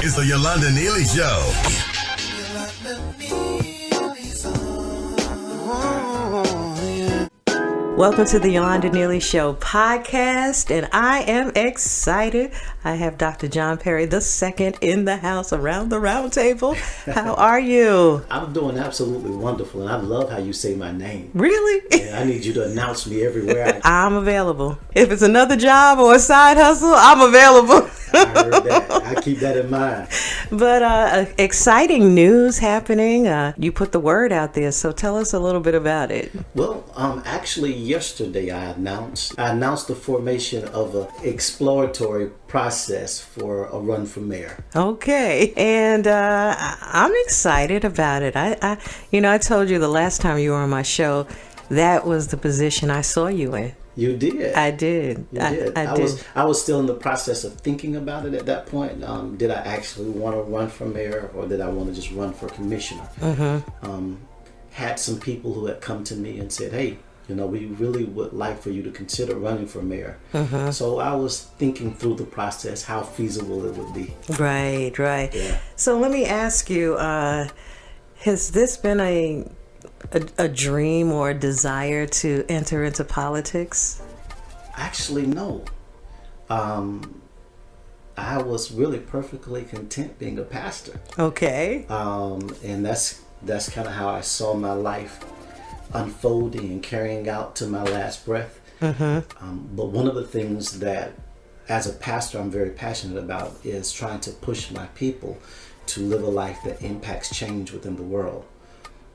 It's the Yolanda Neely Show. Welcome to the Yolanda Neely Show podcast, and I am excited. I have Dr. John Perry II in the house around the round table. How are you? I'm doing absolutely wonderful, and I love how you say my name. Really? Yeah, I need you to announce me everywhere. I'm available. If it's another job or a side hustle, I'm available. I heard that. I keep that in mind. But exciting news happening. You put the word out there, so tell us a little bit about it. Well, actually, yesterday I announced the formation of an exploratory process for a run for mayor. Okay, and I'm excited about it. I told you the last time you were on my show, that was the position I saw you in. You did. I did. You did. I was still in the process of thinking about it at that point. Did I actually want to run for mayor, or did I want to just run for commissioner? Mm-hmm. Had some people who had come to me and said, "Hey, we really would like for you to consider running for mayor." Mm-hmm. So I was thinking through the process, how feasible it would be. Right. Yeah. So let me ask you: has this been a dream or a desire to enter into politics? Actually, no. I was really perfectly content being a pastor. Okay. And that's kind of how I saw my life unfolding and carrying out to my last breath. Mm-hmm. But one of the things that, as a pastor, I'm very passionate about is trying to push my people to live a life that impacts change within the world.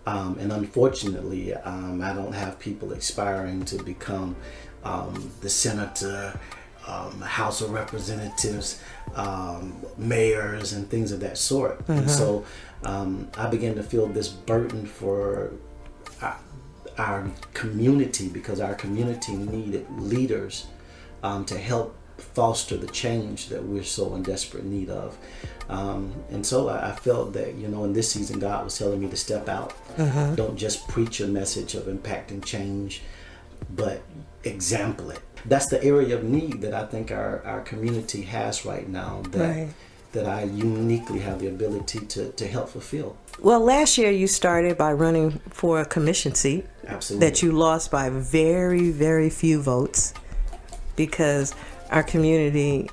And unfortunately, I don't have people aspiring to become the senator, House of Representatives, mayors, and things of that sort. Mm-hmm. And so I began to feel this burden for our community, because our community needed leaders to help foster the change that we're so in desperate need of. And so I felt that, in this season, God was telling me to step out. Mm-hmm. Don't just preach a message of impacting change, but example it. That's the area of need that I think our community has right now, that I uniquely have the ability to help fulfill. Well, last year you started by running for a commission seat. Absolutely. That you lost by very, very few votes, because our community,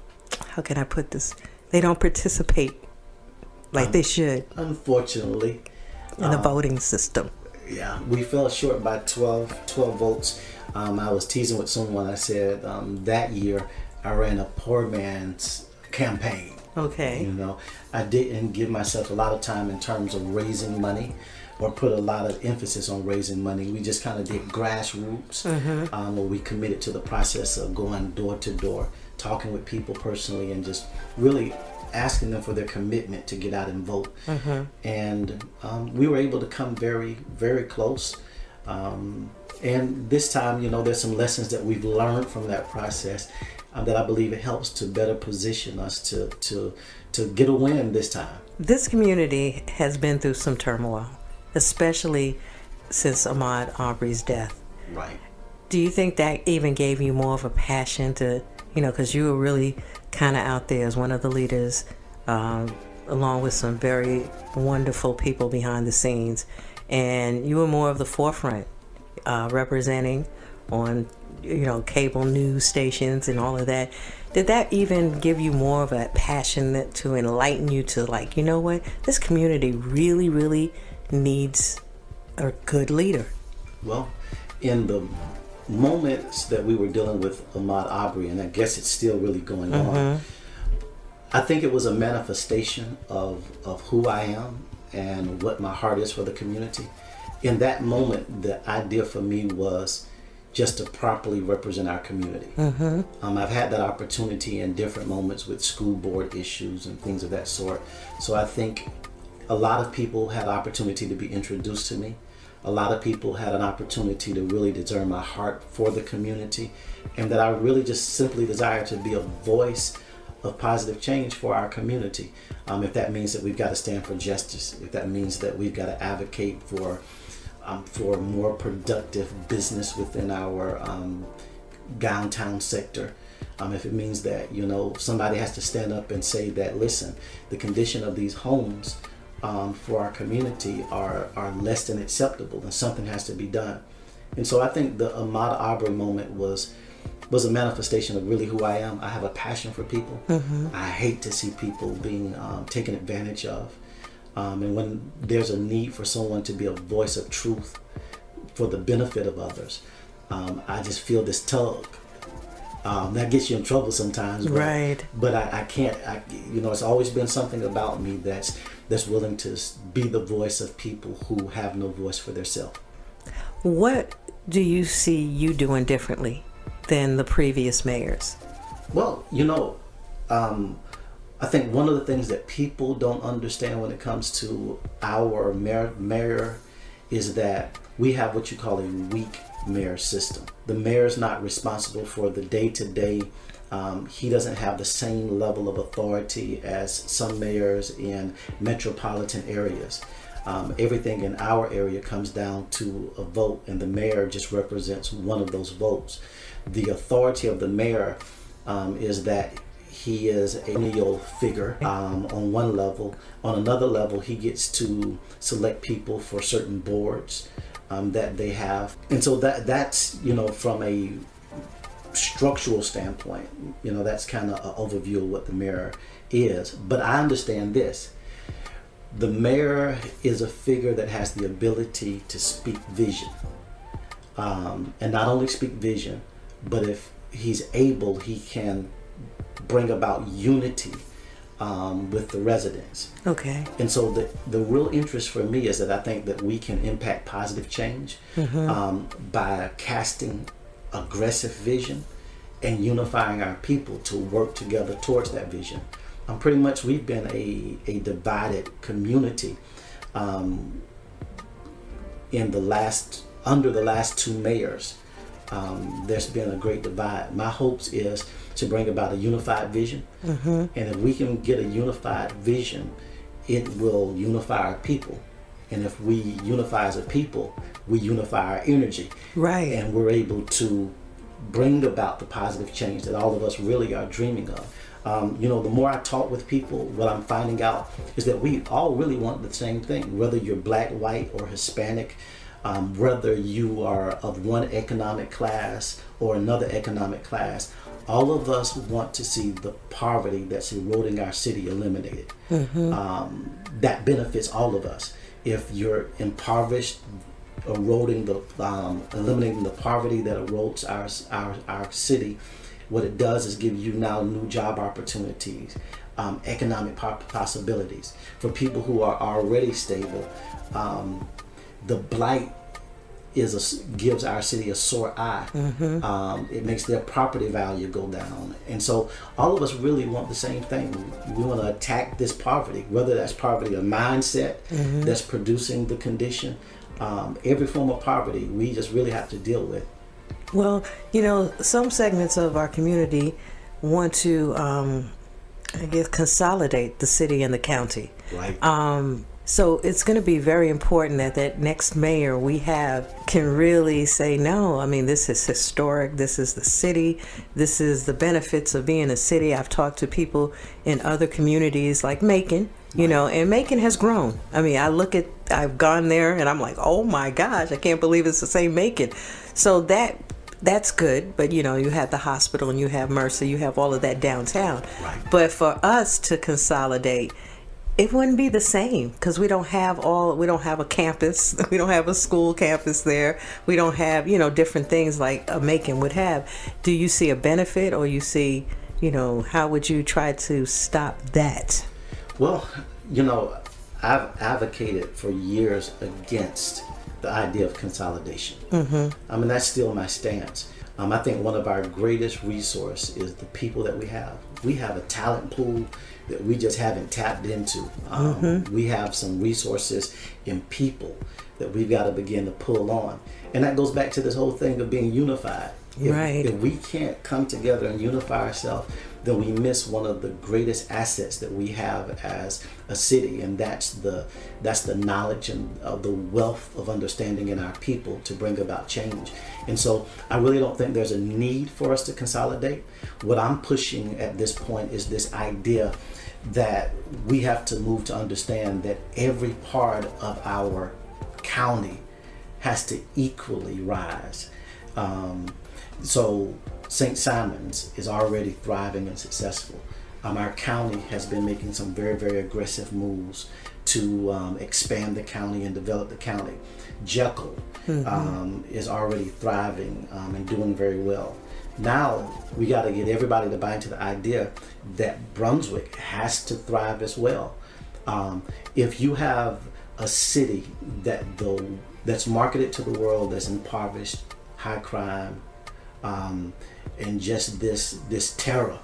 how can I put this? They don't participate like they should. Unfortunately. In the voting system. Yeah, we fell short by 12 votes. I was teasing with someone. I said that year I ran a poor man's campaign. Okay. I didn't give myself a lot of time in terms of raising money, or put a lot of emphasis on raising money. We just kind of did grassroots, where we committed to the process of going door to door, talking with people personally, and just really asking them for their commitment to get out and vote. Mm-hmm. And we were able to come very, very close. And this time, there's some lessons that we've learned from that process that I believe it helps to better position us to get a win this time. This community has been through some turmoil, especially since Ahmaud Arbery's death. Right. Do you think that even gave you more of a passion to, because you were really kind of out there as one of the leaders, along with some very wonderful people behind the scenes, and you were more of the forefront, representing on, cable news stations and all of that. Did that even give you more of a passion to enlighten you to, like, you know what, this community really, really needs a good leader? Well, in the moments that we were dealing with Ahmaud Arbery, and I guess it's still really going on, I think it was a manifestation of who I am and what my heart is for the community. In that moment, the idea for me was just to properly represent our community. I've had that opportunity in different moments with school board issues and things of that sort. So I think a lot of people had opportunity to be introduced to me. A lot of people had an opportunity to really discern my heart for the community, and that I really just simply desire to be a voice of positive change for our community. If that means that we've got to stand for justice, if that means that we've got to advocate for more productive business within our downtown sector, If it means that, somebody has to stand up and say that, listen, the condition of these homes for our community are less than acceptable, and something has to be done. And so I think the Ahmaud Arbery moment was a manifestation of really who I am. I have a passion for people. I hate to see people being taken advantage of. And when there's a need for someone to be a voice of truth for the benefit of others, I just feel this tug. That gets you in trouble sometimes. Right. But I can't, it's always been something about me that's willing to be the voice of people who have no voice for themselves. What do you see you doing differently than the previous mayors? Well, I think one of the things that people don't understand when it comes to our mayor is that we have what you call a weak mayor system. The mayor is not responsible for the day-to-day. He doesn't have the same level of authority as some mayors in metropolitan areas. Everything in our area comes down to a vote, and the mayor just represents one of those votes. The authority of the mayor is that he is a lineal figure on one level. On another level, he gets to select people for certain boards that they have. And so that's, from a structural standpoint, that's kind of an overview of what the mayor is. But I understand this. The mayor is a figure that has the ability to speak vision. And not only speak vision, but if he's able, he can bring about unity with the residents. Okay. And so the real interest for me is that I think that we can impact positive change by casting aggressive vision and unifying our people to work together towards that vision. Pretty much we've been a divided community under the last two mayors. There's been a great divide. My hopes is to bring about a unified vision. And if we can get a unified vision, it will unify our people. And if we unify as a people, we unify our energy. Right. And we're able to bring about the positive change that all of us really are dreaming of. The more I talk with people, what I'm finding out is that we all really want the same thing, whether you're black, white, or Hispanic, whether you are of one economic class or another economic class. All of us want to see the poverty that's eroding our city eliminated. That benefits all of us. If you're impoverished, eliminating the poverty that erodes our city, what it does is give you now new job opportunities, economic possibilities. For people who are already stable, the blight gives our city a sore eye. It makes their property value go down. And so all of us really want the same thing. We want to attack this poverty, whether that's poverty of mindset that's producing the condition. Every form of poverty we just really have to deal with. Well, some segments of our community want to, consolidate the city and the county. Right. So it's going to be very important that next mayor we have can really say, no, I mean, this is historic. This is the city. This is the benefits of being a city. I've talked to people in other communities like Macon, and Macon has grown. I mean, I've gone there and I'm like, oh my gosh, I can't believe it's the same Macon. So that's good. But, you have the hospital and you have Mercer, you have all of that downtown. Right. But for us to consolidate, it wouldn't be the same because we don't have a campus. We don't have a school campus there. We don't have, different things like a Macon would have. Do you see a benefit, or you see, how would you try to stop that? Well, I've advocated for years against the idea of consolidation. I mean, that's still my stance. I think one of our greatest resources is the people that we have. We have a talent pool that we just haven't tapped into. We have some resources in people that we've got to begin to pull on. And that goes back to this whole thing of being unified. If we can't come together and unify ourselves, then we miss one of the greatest assets that we have as a city, and that's the knowledge and the wealth of understanding in our people to bring about change. And so I really don't think there's a need for us to consolidate. What I'm pushing at this point is this idea that we have to move to understand that every part of our county has to equally rise. So St. Simon's is already thriving and successful. Our county has been making some very, very aggressive moves to expand the county and develop the county. Jekyll is already thriving and doing very well. Now we got to get everybody to buy into the idea that Brunswick has to thrive as well. If you have a city that's marketed to the world as impoverished, high crime, and just this terror,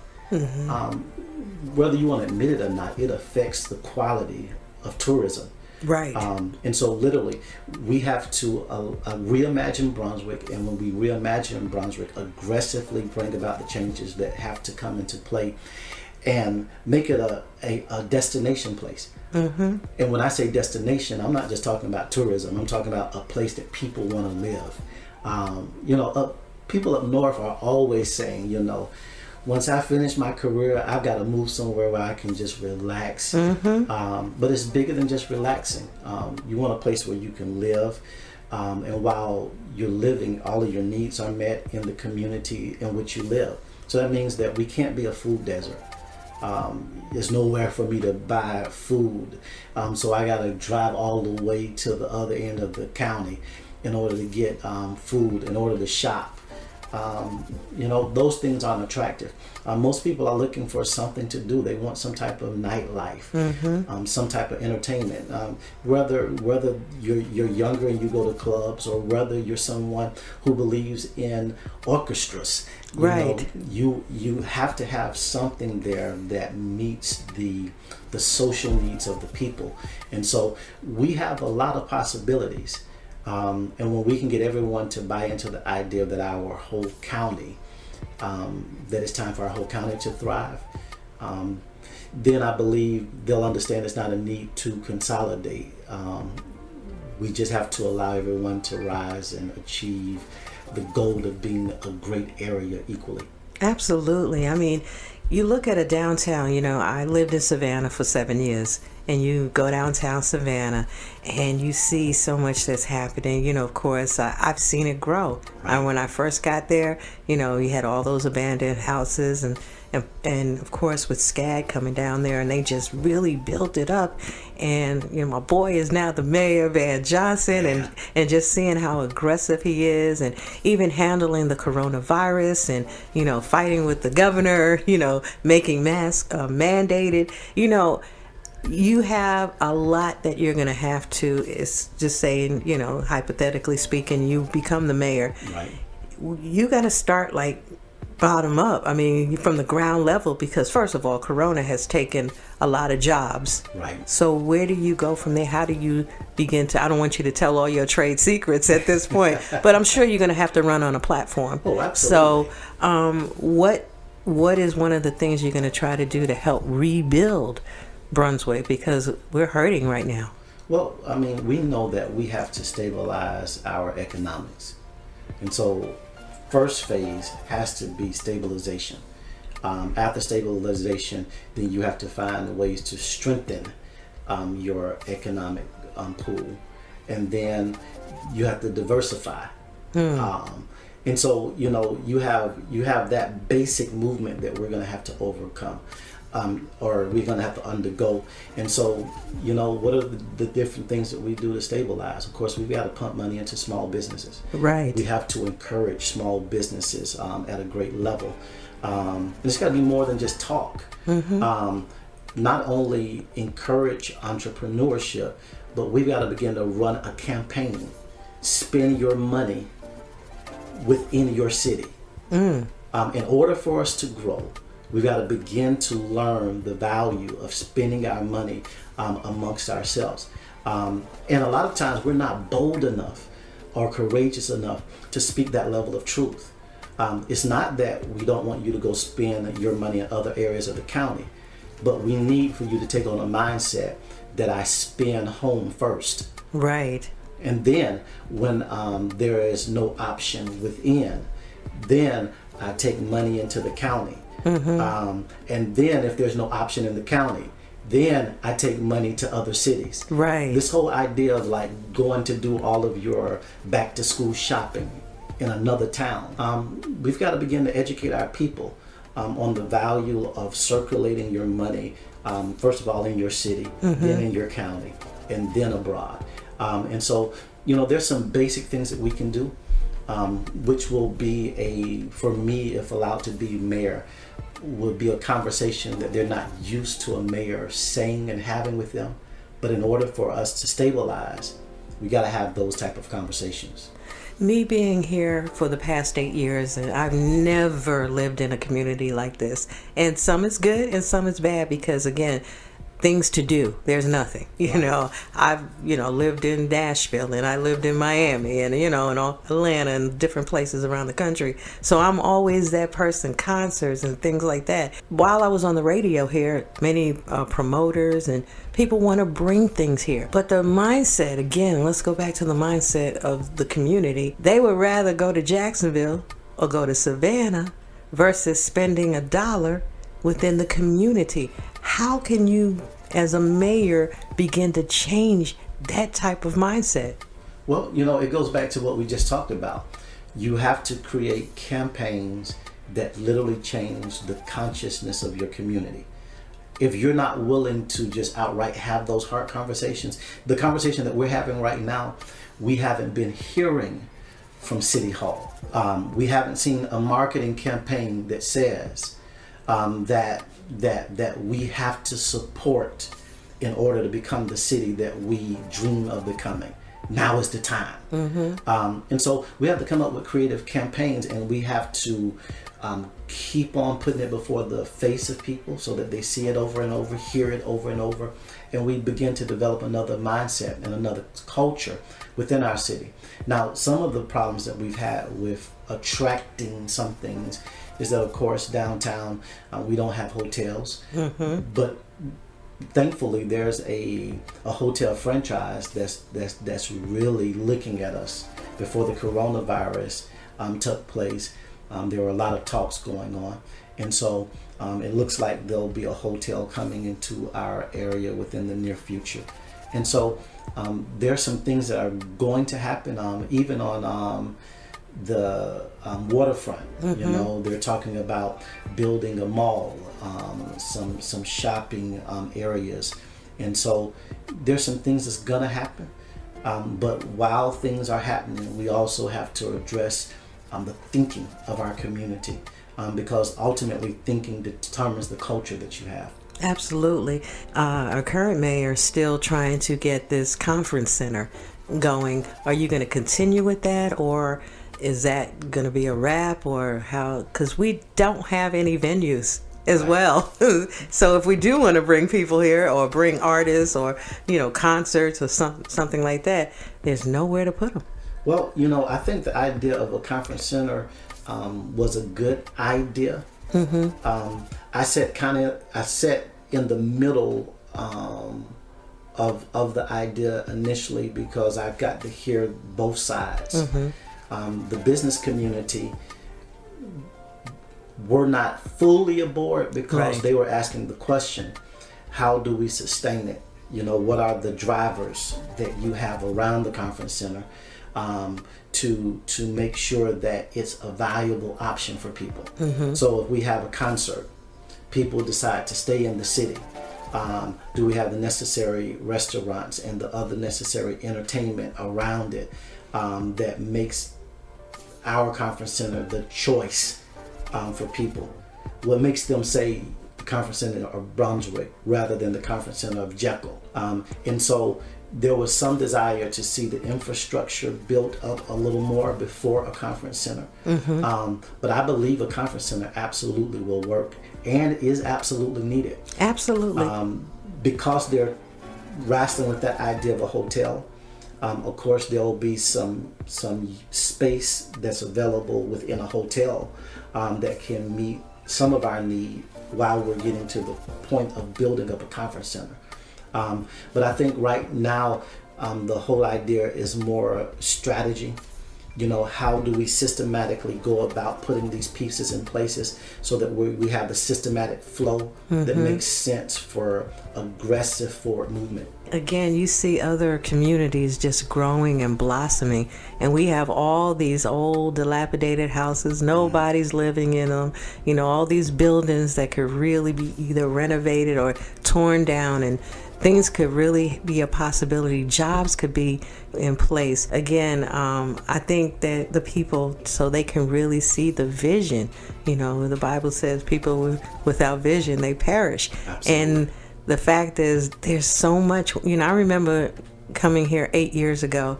whether you want to admit it or not, it affects the quality of tourism. Right. And so literally we have to reimagine Brunswick, and when we reimagine Brunswick, aggressively bring about the changes that have to come into play and make it a destination place. And when I say destination, I'm not just talking about tourism. I'm talking about a place that people want to live. People up north are always saying, once I finish my career, I've got to move somewhere where I can just relax. But it's bigger than just relaxing. You want a place where you can live, and while you're living, all of your needs are met in the community in which you live. So that means that we can't be a food desert. There's nowhere for me to buy food, so I got to drive all the way to the other end of the county in order to get food, in order to shop. Those things aren't attractive. Most people are looking for something to do. They want some type of nightlife, some type of entertainment. Whether you're younger and you go to clubs, or whether you're someone who believes in orchestras, you have to have something there that meets the social needs of the people. And so we have a lot of possibilities. And when we can get everyone to buy into the idea that our whole county, that it's time for our whole county to thrive, then I believe they'll understand it's not a need to consolidate. We just have to allow everyone to rise and achieve the goal of being a great area equally. Absolutely. I mean, you look at a downtown, I lived in Savannah for 7 years, and you go downtown Savannah and you see so much that's happening. Of course, I've seen it grow. Right. When I first got there, you had all those abandoned houses, and of course with SCAD coming down there, and they just really built it up. And my boy is now the mayor, Van Johnson, and just seeing how aggressive he is, and even handling the coronavirus, and fighting with the governor, making masks mandated. You have a lot that you're going to have to, it's just saying, hypothetically speaking, you become the mayor. Right. You got to start bottom up. I mean, from the ground level, because first of all, Corona has taken a lot of jobs. Right. So where do you go from there? How do you begin to, I don't want you to tell all your trade secrets at this point, but I'm sure you're going to have to run on a platform. Oh, absolutely. So what is one of the things you're going to try to do to help rebuild Brunswick, because we're hurting right now? Well, I mean, we know that we have to stabilize our economics. And so first phase has to be stabilization. After stabilization, then you have to find ways to strengthen your economic pool. And then you have to diversify. And so, you have that basic movement that we're going to have to overcome. Or we're going to have to undergo. And so, what are the different things that we do to stabilize? Of course, we've got to pump money into small businesses. Right. We have to encourage small businesses at a great level. It's got to be more than just talk. Not only encourage entrepreneurship, but we've got to begin to run a campaign. Spend your money within your city. In order for us to grow, we've got to begin to learn the value of spending our money amongst ourselves. And a lot of times we're not bold enough or courageous enough to speak that level of truth. It's not that we don't want you to go spend your money in other areas of the county, but we need for you to take on a mindset that I spend home first. Right. And then when there is no option within, then I take money into the county. And then if there's no option in the county, then I take money to other cities. Right. This whole idea of like going to do all of your back to school shopping in another town, we've got to begin to educate our people on the value of circulating your money, first of all in your city, then in your county, and then abroad. And so, there's some basic things that we can do, which will be for me, if allowed to be mayor, would be a conversation that they're not used to a mayor saying and having with them. But in order for us to stabilize, we got to have those type of conversations. Me being here for the past 8 years, and I've never lived in a community like this. And some is good and some is bad because, again, things to do. There's nothing. I've, lived in Nashville and I lived in Miami and, in Atlanta and different places around the country. So I'm always that person, concerts and things like that. While I was on the radio here, many promoters and people want to bring things here. But the mindset, again, let's go back to the mindset of the community. They would rather go to Jacksonville or go to Savannah versus spending $1 within the community. How can you, as a mayor, begin to change that type of mindset? Well, it goes back to what we just talked about. You have to create campaigns that literally change the consciousness of your community. If you're not willing to just outright have those hard conversations, the conversation that we're having right now, we haven't been hearing from City Hall. We haven't seen a marketing campaign that says that we have to support in order to become the city that we dream of becoming. Now is the time. And so we have to come up with creative campaigns, and we have to keep on putting it before the face of people so that they see it over and over, hear it over and over, and we begin to develop another mindset and another culture within our city. Now, some of the problems that we've had with attracting some things is that, of course, downtown we don't have hotels, but thankfully there's a hotel franchise that's really looking at us. Before the coronavirus took place, there were a lot of talks going on, and so it looks like there'll be a hotel coming into our area within the near future. And so there's some things that are going to happen, even on the waterfront. They're talking about building a mall, some shopping areas, and so there's some things that's gonna happen. But while things are happening, we also have to address the thinking of our community, because ultimately thinking determines the culture that you have. Absolutely. Our current mayor is still trying to get this conference center going. Are you going to continue with that, or is that going to be a wrap, or how? Because we don't have any venues as well. So if we do want to bring people here or bring artists or, concerts or something like that, there's nowhere to put them. Well, I think the idea of a conference center was a good idea. I sat in the middle of the idea initially because I've got to hear both sides. The business community were not fully aboard because they were asking the question, how do we sustain it? What are the drivers that you have around the conference center to make sure that it's a valuable option for people? So if we have a concert, people decide to stay in the city. Do we have the necessary restaurants and the other necessary entertainment around it that makes our conference center the choice for people? What makes them say the conference center of Brunswick rather than the conference center of Jekyll? And so there was some desire to see the infrastructure built up a little more before a conference center. But I believe a conference center absolutely will work and is absolutely needed. Absolutely. Because they're wrestling with that idea of a hotel, Of course, there will be some space that's available within a hotel that can meet some of our need while we're getting to the point of building up a conference center. But I think right now the whole idea is more strategy. You know, how do we systematically go about putting these pieces in places so that we have the systematic flow that makes sense for aggressive forward movement. Again, you see other communities just growing and blossoming, and we have all these old dilapidated houses. Nobody's living in them. You know, all these buildings that could really be either renovated or torn down, and things could really be a possibility. Jobs could be in place. Again, I think that the people, so they can really see the vision. You know, the Bible says people without vision, they perish. Absolutely. And the fact is, there's so much. You know, I remember coming here 8 years ago,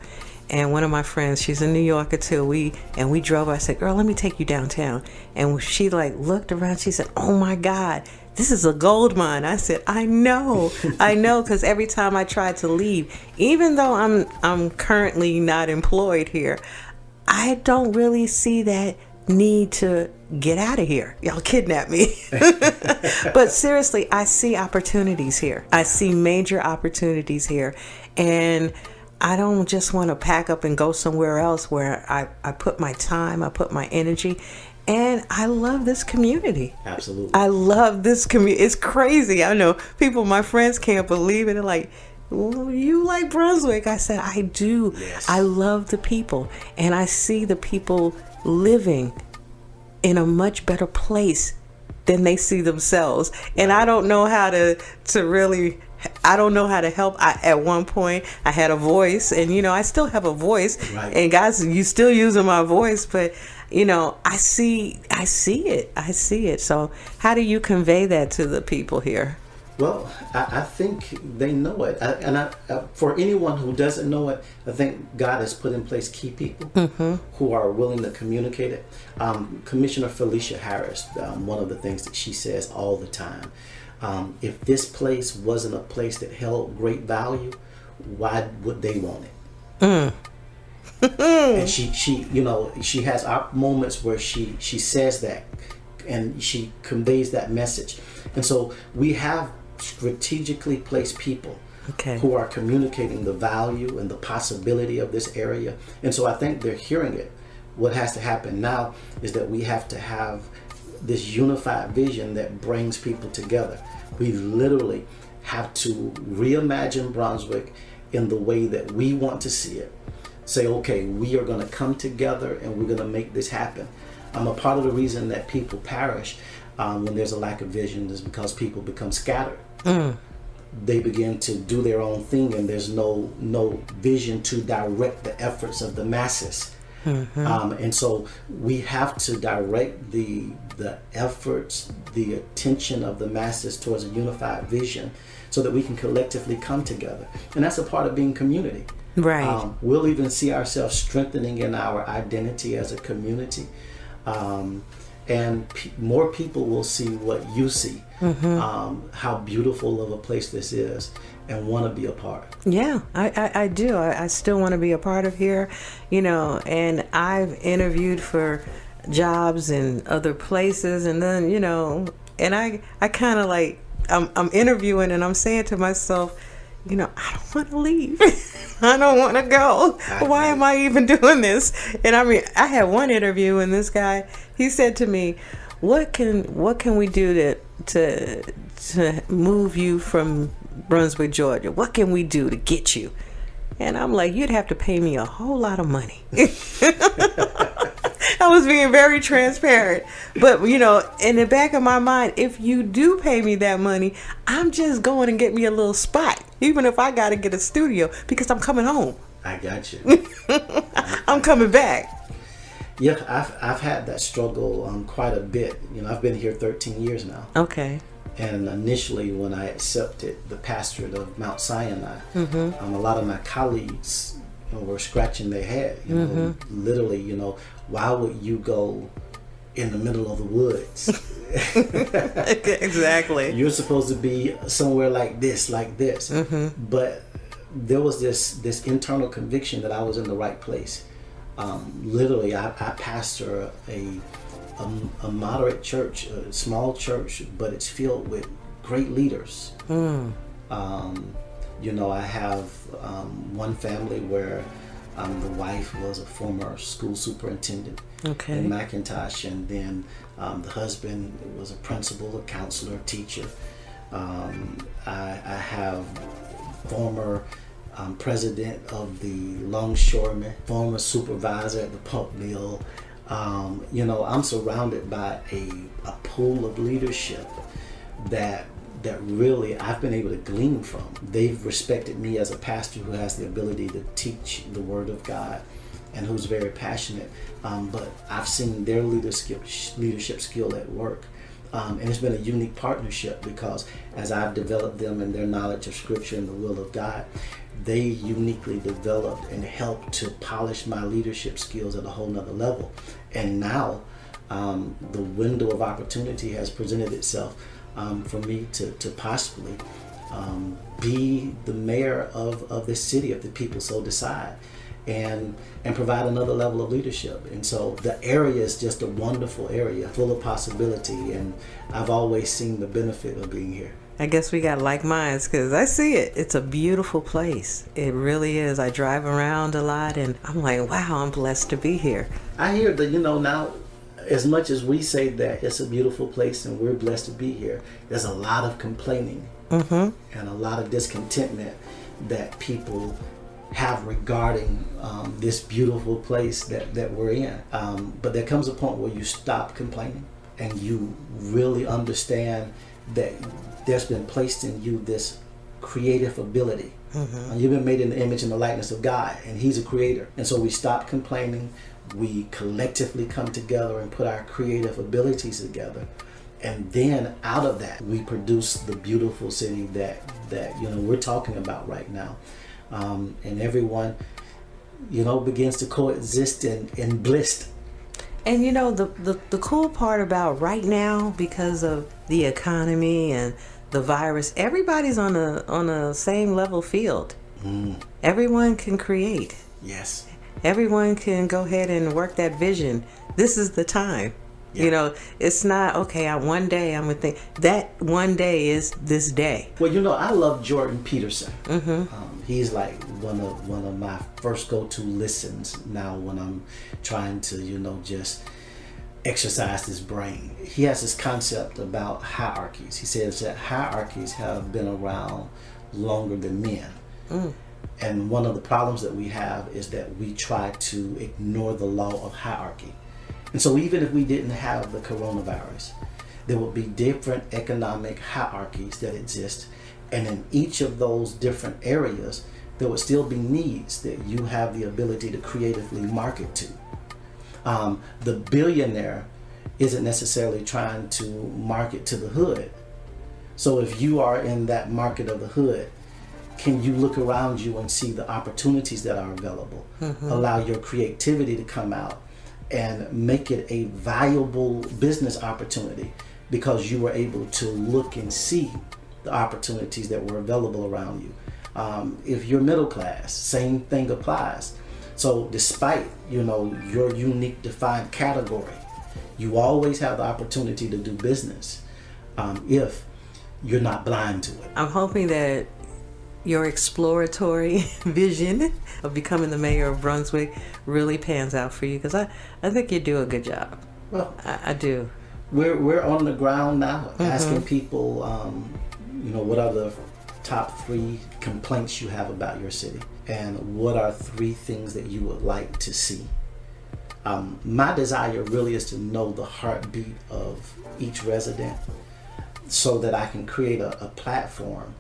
and one of my friends, she's a New Yorker too, we drove. I said, girl, let me take you downtown. And she like looked around, she said, oh my God, this is a gold mine. I said, I know, because every time I tried to leave, even though I'm currently not employed here, I don't really see that need to get out of here. Y'all kidnap me. But seriously, I see opportunities here. I see major opportunities here. And I don't just want to pack up and go somewhere else where I put my time, I put my energy. And I love this community. Absolutely. I love this community. It's crazy. I know people, my friends can't believe it. They're like, well, you like Brunswick? I said, I do. Yes. I love the people. And I see the people living in a much better place than they see themselves. And I don't know how to really, I don't know how to help. At one point I had a voice, and you know, I still have a voice. Right. And guys, you still using my voice, but you know, I see it. So how do you convey that to the people here? Well, I think they know it. For anyone who doesn't know it, I think God has put in place key people who are willing to communicate it. Commissioner Felicia Harris, one of the things that she says all the time, if this place wasn't a place that held great value, why would they want it? And she, you know, she has moments where she says that, and she conveys that message. And so we have strategically placed people who are communicating the value and the possibility of this area. And so I think they're hearing it. What has to happen now is that we have to have this unified vision that brings people together. We literally have to reimagine Brunswick in the way that we want to see it. Say, okay, we are going to come together and we're going to make this happen. A part of the reason that people perish when there's a lack of vision is because people become scattered. They begin to do their own thing, and there's no vision to direct the efforts of the masses. And so we have to direct the efforts, the attention of the masses towards a unified vision so that we can collectively come together. And that's a part of being community. Right. We'll even see ourselves strengthening in our identity as a community. And more people will see what you see, how beautiful of a place this is, and want to be a part. Yeah, I do. I still want to be a part of here, you know, and I've interviewed for jobs in other places, and then, you know, and I kind of like, I'm interviewing and I'm saying to myself, you know, I don't want to leave. I don't want to go. Why am I even doing this? And I mean, I had one interview, and this guy, he said to me, what can we do to move you from Brunswick, Georgia? What can we do to get you? And I'm like, you'd have to pay me a whole lot of money. I was being very transparent. But, you know, in the back of my mind, if you do pay me that money, I'm just going and get me a little spot, even if I got to get a studio, because I'm coming home. I got you. I'm coming back. Yeah, I've had that struggle quite a bit. You know, I've been here 13 years now. Okay. And initially, when I accepted the pastorate of Mount Sinai, a lot of my colleagues, you know, were scratching their head. You know, literally, you know, why would you go in the middle of the woods? Exactly. You're supposed to be somewhere like this. But there was this internal conviction that I was in the right place. Literally, I pastor a moderate church, a small church, but it's filled with great leaders. You know, I have one family where the wife was a former school superintendent in McIntosh, and then the husband was a principal, a counselor, teacher. I have former president of the longshoremen, former supervisor at the pulp mill. You know, I'm surrounded by a pool of leadership that really I've been able to glean from. They've respected me as a pastor who has the ability to teach the Word of God and who's very passionate. But I've seen their leadership skill at work. And it's been a unique partnership because as I've developed them in their knowledge of Scripture and the will of God, they uniquely developed and helped to polish my leadership skills at a whole nother level. And now the window of opportunity has presented itself for me to possibly be the mayor of this city if the people so decide, and provide another level of leadership. And so the area is just a wonderful area full of possibility, and I've always seen the benefit of being here. I guess we got like minds because I see it. It's a beautiful place. It really is. I drive around a lot and I'm like, wow, I'm blessed to be here. I hear that, you know, now as much as we say that it's a beautiful place and we're blessed to be here, there's a lot of complaining and a lot of discontentment that people have regarding this beautiful place that we're in. But there comes a point where you stop complaining and you really understand that there's been placed in you this creative ability. You've been made in the image and the likeness of God, and He's a creator. And so we stop complaining. We collectively come together and put our creative abilities together, and then out of that we produce the beautiful city that you know we're talking about right now, and everyone, you know, begins to coexist in bliss. And you know the cool part about right now, because of the economy and the virus, everybody's on a same level field. Everyone can create. Yes. Everyone can go ahead and work that vision. This is the time. Yeah. You know, it's not, okay, one day I'm going to think. That one day is this day. Well, you know, I love Jordan Peterson. He's like one of my first go-to listens now when I'm trying to, you know, just exercise this brain. He has this concept about hierarchies. He says that hierarchies have been around longer than men. And one of the problems that we have is that we try to ignore the law of hierarchy. And so even if we didn't have the coronavirus, there would be different economic hierarchies that exist. And in each of those different areas, there would still be needs that you have the ability to creatively market to. The billionaire isn't necessarily trying to market to the hood. So if you are in that market of the hood, can you look around you and see the opportunities that are available? Allow your creativity to come out and make it a valuable business opportunity because you were able to look and see the opportunities that were available around you. If you're middle class, same thing applies. So despite, you know, your unique defined category, you always have the opportunity to do business if you're not blind to it. I'm hoping that your exploratory vision of becoming the mayor of Brunswick really pans out for you, because I think you do a good job. Well, I do. We're on the ground now, asking people, you know, what are the top 3 complaints you have about your city, and what are 3 things that you would like to see. My desire really is to know the heartbeat of each resident, so that I can create a platform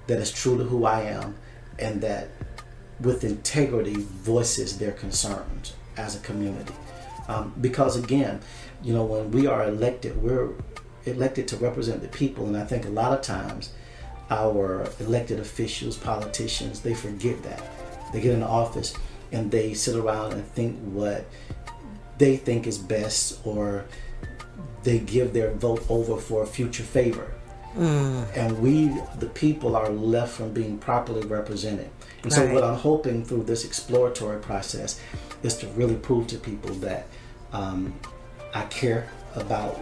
that is true to who I am, and that with integrity voices their concerns as a community. Because again, you know, when we are elected, we're elected to represent the people, and I think a lot of times our elected officials, politicians, they forget that. They get in office and they sit around and think what they think is best, or they give their vote over for a future favor. And we, the people, are left from being properly represented. And so Right. what I'm hoping through this exploratory process is to really prove to people that I care about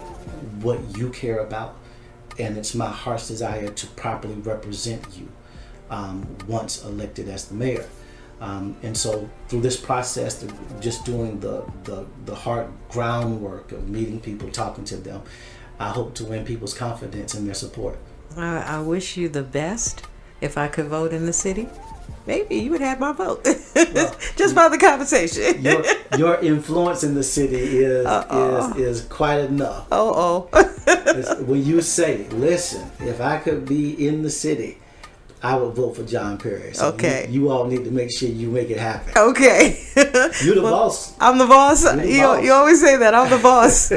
what you care about, and it's my heart's desire to properly represent you once elected as the mayor. And so through this process, just doing the hard groundwork of meeting people, talking to them, I hope to win people's confidence and their support. I wish you the best. If I could vote in the city, maybe you would have my vote. Well, just by the conversation. your influence in the city is quite enough. When you say, listen, if I could be in the city, I would vote for John Perry. So Okay. you all need to make sure you make it happen. Okay. You're the boss. I'm the boss. You're the boss. You always say that. I'm the boss.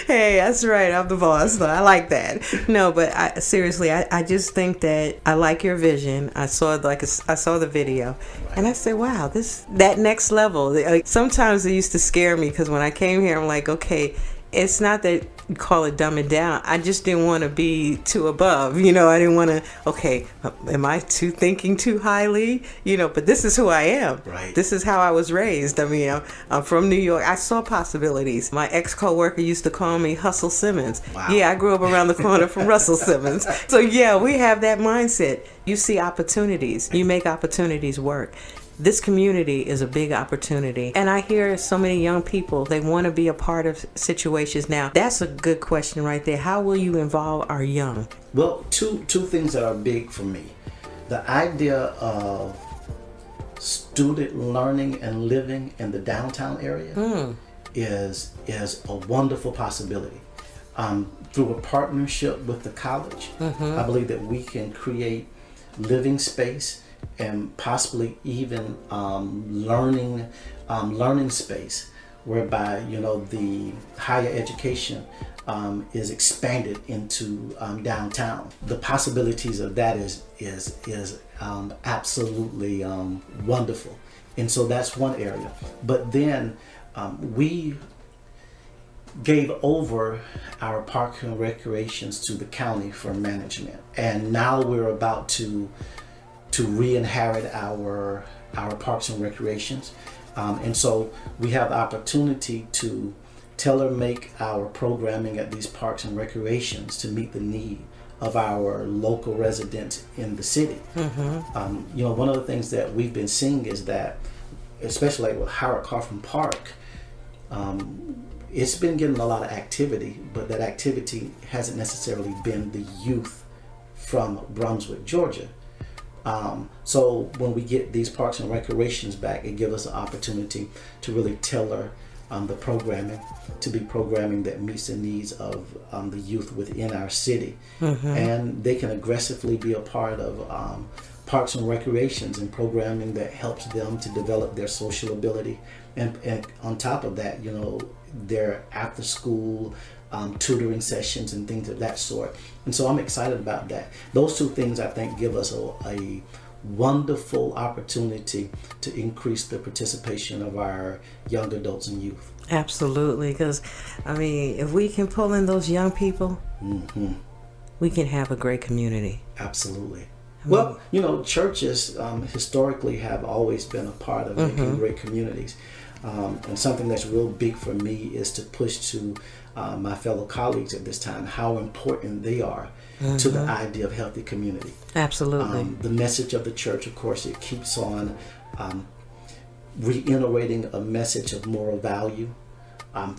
Hey, that's right. I'm the boss. I like that. No, but seriously, I just think that I like your vision. I saw the video, and I said, wow, that next level. Like, sometimes it used to scare me because when I came here, I'm like, okay, it's not that you call it dumbing down. I just didn't want to be too above. I didn't want to, okay, am I thinking too highly? But this is who I am. Right. This is how I was raised. I mean, I'm from New York. I saw possibilities. My ex-coworker used to call me Hustle Simmons. Wow. Yeah, I grew up around the corner from Russell Simmons. So yeah, we have that mindset. You see opportunities. You make opportunities work. This community is a big opportunity. And I hear so many young people, they want to be a part of situations. Now, that's a good question right there. How will you involve our young? Well, two things that are big for me. The idea of student learning and living in the downtown area is a wonderful possibility. Through a partnership with the college, I believe that we can create living space and possibly even learning space, whereby the higher education is expanded into downtown. The possibilities of that is absolutely wonderful, and so that's one area. But then we gave over our park and recreations to the county for management, and now we're about to re-inherit our parks and recreations, and so we have the opportunity to tailor make our programming at these parks and recreations to meet the need of our local residents in the city. One of the things that we've been seeing is that, especially like with Howard Kaufman Park, it's been getting a lot of activity, but that activity hasn't necessarily been the youth from Brunswick, Georgia. So when we get these parks and recreations back, it gives us an opportunity to really tailor the programming to be programming that meets the needs of the youth within our city. And they can aggressively be a part of parks and recreations and programming that helps them to develop their social ability. And on top of that, their after school tutoring sessions and things of that sort. And so I'm excited about that. Those two things, I think, give us a wonderful opportunity to increase the participation of our young adults and youth. Absolutely, because if we can pull in those young people, we can have a great community. Absolutely. Well, churches historically have always been a part of making great communities. And something that's real big for me is to push to my fellow colleagues at this time how important they are to the idea of healthy community. Absolutely. The message of the church, of course, it keeps on reiterating a message of moral value,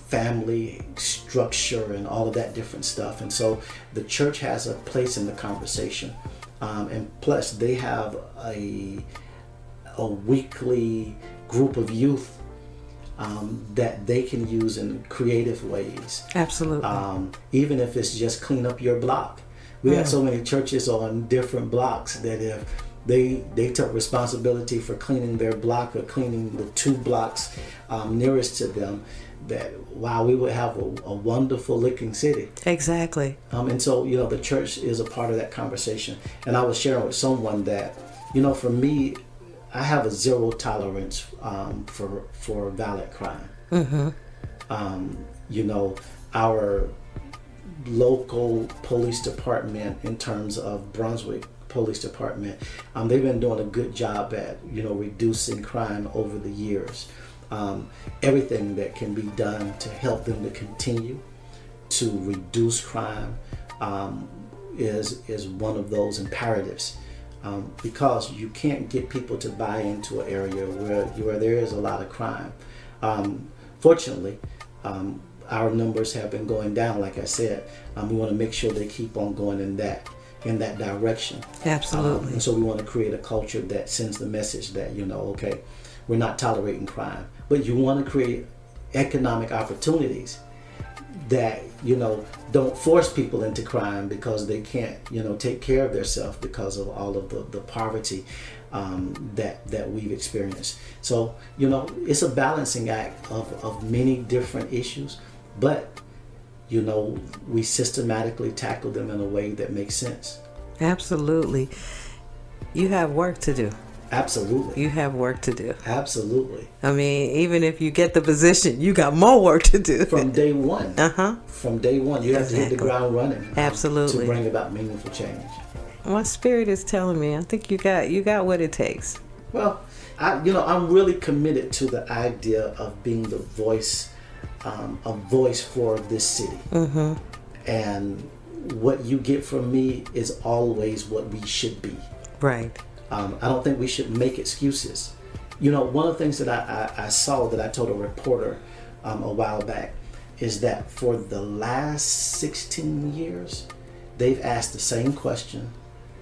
family structure, and all of that different stuff. And so the church has a place in the conversation. And plus, they have a weekly group of youth that they can use in creative ways. Absolutely. Even if it's just clean up your block. We got so many churches on different blocks that if they took responsibility for cleaning their block or cleaning the 2 blocks nearest to them, that we would have a wonderful looking city. Exactly. And so the church is a part of that conversation. And I was sharing with someone that for me, I have a zero tolerance for violent crime. Our local police department, in terms of Brunswick Police Department, they've been doing a good job at, reducing crime over the years. Everything that can be done to help them to continue to reduce crime is one of those imperatives, because you can't get people to buy into an area where there is a lot of crime. Fortunately, our numbers have been going down. Like I said, we want to make sure they keep on going in that direction. Absolutely. And so we want to create a culture that sends the message that, okay, we're not tolerating crime, but you want to create economic opportunities that, don't force people into crime because they can't, take care of themselves because of all of the poverty that we've experienced. So, it's a balancing act of many different issues, but we systematically tackle them in a way that makes sense. Absolutely. You have work to do. Absolutely. You have work to do. Absolutely. I mean, even if you get the position, you got more work to do. From day one. Uh-huh. From day one, you have to hit the ground running. Absolutely. To bring about meaningful change. My spirit is telling me, I think you got what it takes. Well, I'm really committed to the idea of being the voice, a voice for this city. Mm-hmm. And what you get from me is always what we should be. Right. I don't think we should make excuses. One of the things that I saw, that I told a reporter a while back, is that for the last 16 years, they've asked the same question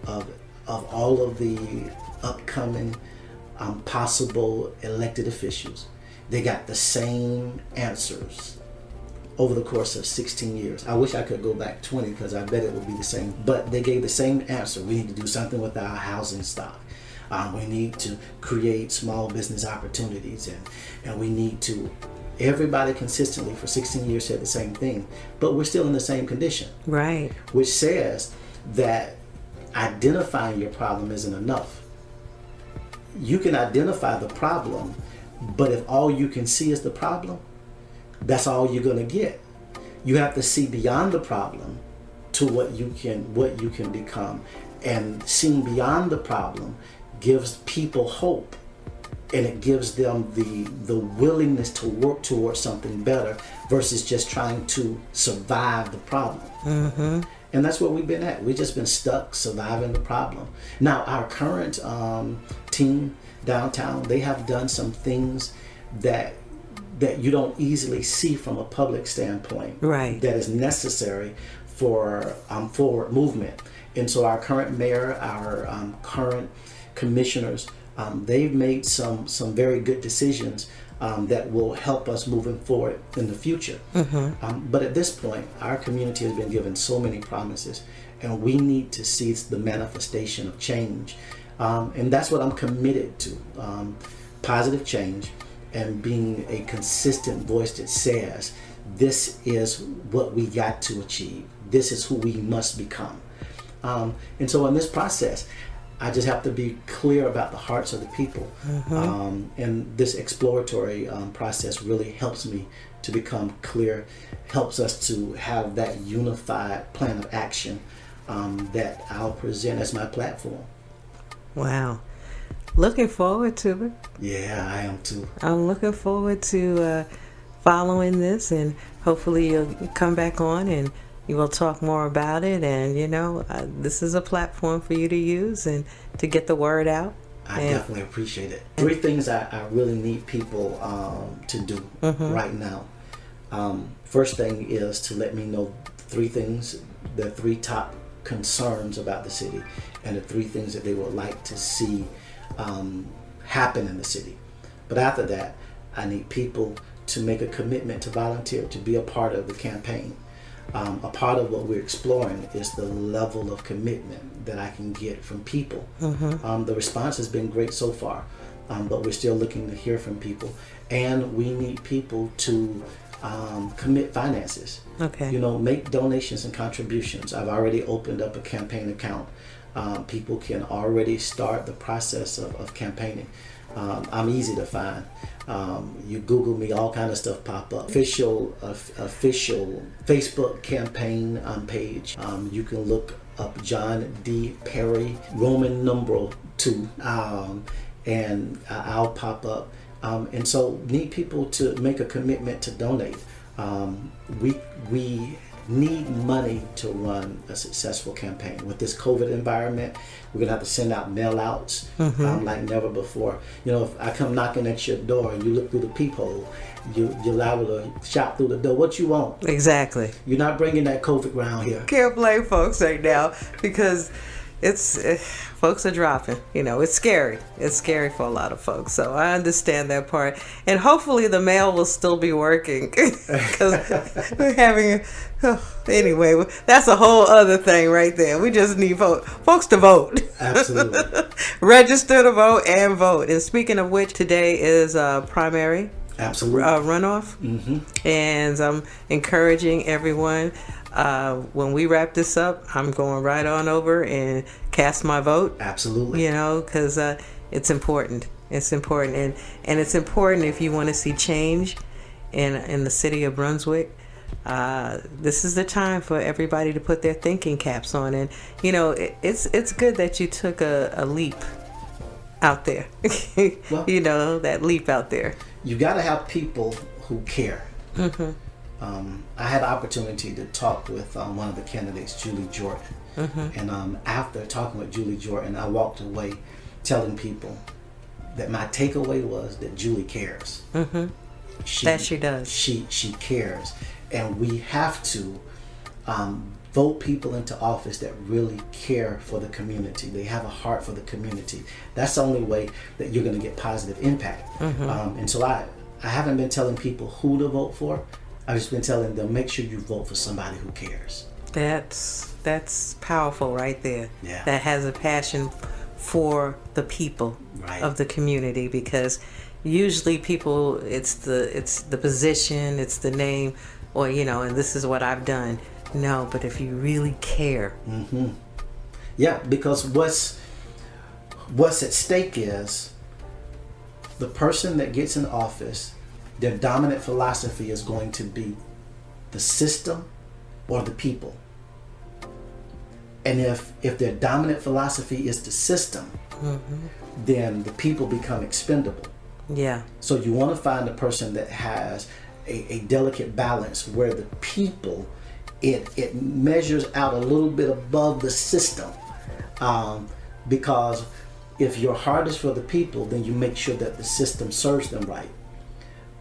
of all of the upcoming possible elected officials. They got the same answers over the course of 16 years. I wish I could go back 20, because I bet it would be the same. But they gave the same answer. We need to do something with our housing stock. We need to create small business opportunities, and we need to. Everybody consistently for 16 years said the same thing, but we're still in the same condition. Right. Which says that identifying your problem isn't enough. You can identify the problem, but if all you can see is the problem, that's all you're going to get. You have to see beyond the problem to what you can become. And seeing beyond the problem gives people hope, and it gives them the willingness to work towards something better versus just trying to survive the problem. Mm-hmm. And that's where we've been at. We've just been stuck surviving the problem. Now, our current team downtown, they have done some things that you don't easily see from a public standpoint. Right. That is necessary for forward movement. And so our current mayor, our current commissioners, they've made some very good decisions that will help us moving forward in the future. Mm-hmm. But at this point, our community has been given so many promises, and we need to see the manifestation of change. And that's what I'm committed to, positive change, and being a consistent voice that says, this is what we got to achieve. This is who we must become. And so in this process, I just have to be clear about the hearts of the people. Mm-hmm. And this exploratory process really helps me to become clear, helps us to have that unified plan of action that I'll present as my platform. Wow. Looking forward to it. Yeah, I am too. I'm looking forward to following this, and hopefully you'll come back on and you will talk more about it. And this is a platform for you to use and to get the word out. I definitely appreciate it. 3 things I really need people to do mm-hmm. right now. First thing is to let me know 3 things, the 3 top concerns about the city, and the 3 things that they would like to see happen in the city. But after that, I need people to make a commitment to volunteer, to be a part of the campaign. A part of what we're exploring is the level of commitment that I can get from people. Mm-hmm. The response has been great so far, but we're still looking to hear from people. And we need people to commit finances. Okay. Make donations and contributions. I've already opened up a campaign account. People can already start the process of campaigning. I'm easy to find. You Google me, all kind of stuff pop up. Official Facebook campaign page. You can look up John D. Perry, Roman numeral 2, and I'll pop up. And so need people to make a commitment to donate. We need money to run a successful campaign. With this COVID environment, we're gonna have to send out mail outs like never before. You know, if I come knocking at your door and you look through the peephole, you're liable to shout through the door, what you want? Exactly. You're not bringing that COVID around here. Can't blame folks right now because folks are dropping. You know, it's scary. It's scary for a lot of folks. So I understand that part. And hopefully the mail will still be working because we're having anyway, that's a whole other thing right there. We just need folks to vote. Absolutely. Register to vote and vote. And speaking of which, today is primary. Absolutely. Runoff. And I'm encouraging everyone, when we wrap this up, I'm going right on over and cast my vote. Absolutely. You know, because it's important. It's important. And it's important if you want to see change in the city of Brunswick. This is the time for everybody to put their thinking caps on. And, you know, it's good that you took a leap out there. Well, you know, that leap out there. You got to have people who care. I had the opportunity to talk with one of the candidates, Julie Jordan. And after talking with Julie Jordan, I walked away telling people that my takeaway was that Julie cares. That she does. She cares. And we have to vote people into office that really care for the community. They have a heart for the community. That's the only way that you're going to get positive impact. And so I haven't been telling people who to vote for. I've just been telling them, make sure you vote for somebody who cares. That's powerful right there. Yeah. That has a passion for the people of the community, because usually people, it's the position, it's the name, or, you know, and this is what I've done. No, but if you really care. Yeah, because what's at stake is the person that gets in office, their dominant philosophy is going to be the system or the people. And if their dominant philosophy is the system, then the people become expendable. Yeah. So you want to find a person that has a delicate balance where the people, it measures out a little bit above the system. Because if your heart is for the people, then you make sure that the system serves them right.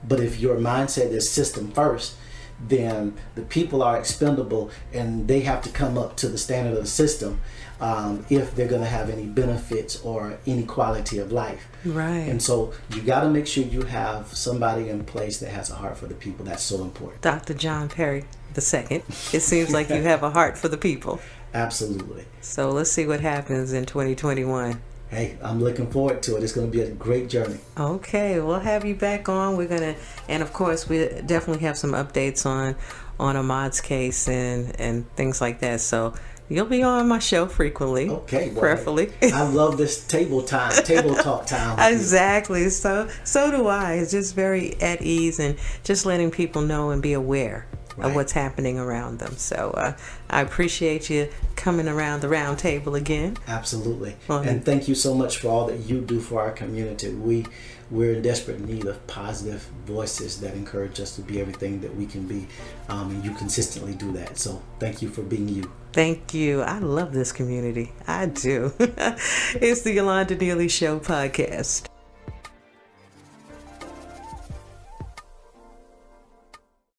But if your mindset is system first, then the people are expendable and they have to come up to the standard of the system if they're going to have any benefits or any quality of life. Right. And so you got to make sure you have somebody in place that has a heart for the people. That's so important. Dr. John Perry II, it seems like you have a heart for the people. Absolutely. So let's see what happens in 2021. Hey, I'm looking forward to it. It's going to be a great journey. Okay, we'll have you back on. We're going to, and of course, we definitely have some updates on Ahmad's case and things like that. So you'll be on my show frequently. Okay. Well, prayerfully. I love this table talk time. Exactly. So do I. It's just very at ease and just letting people know and be aware of what's happening around them. So I appreciate you coming around the round table again. Absolutely. And thank you so much for all that you do for our community. We're in desperate need of positive voices that encourage us to be everything that we can be. And you consistently do that. So thank you for being you. Thank you. I love this community. I do. It's the Yolanda Neely Show podcast.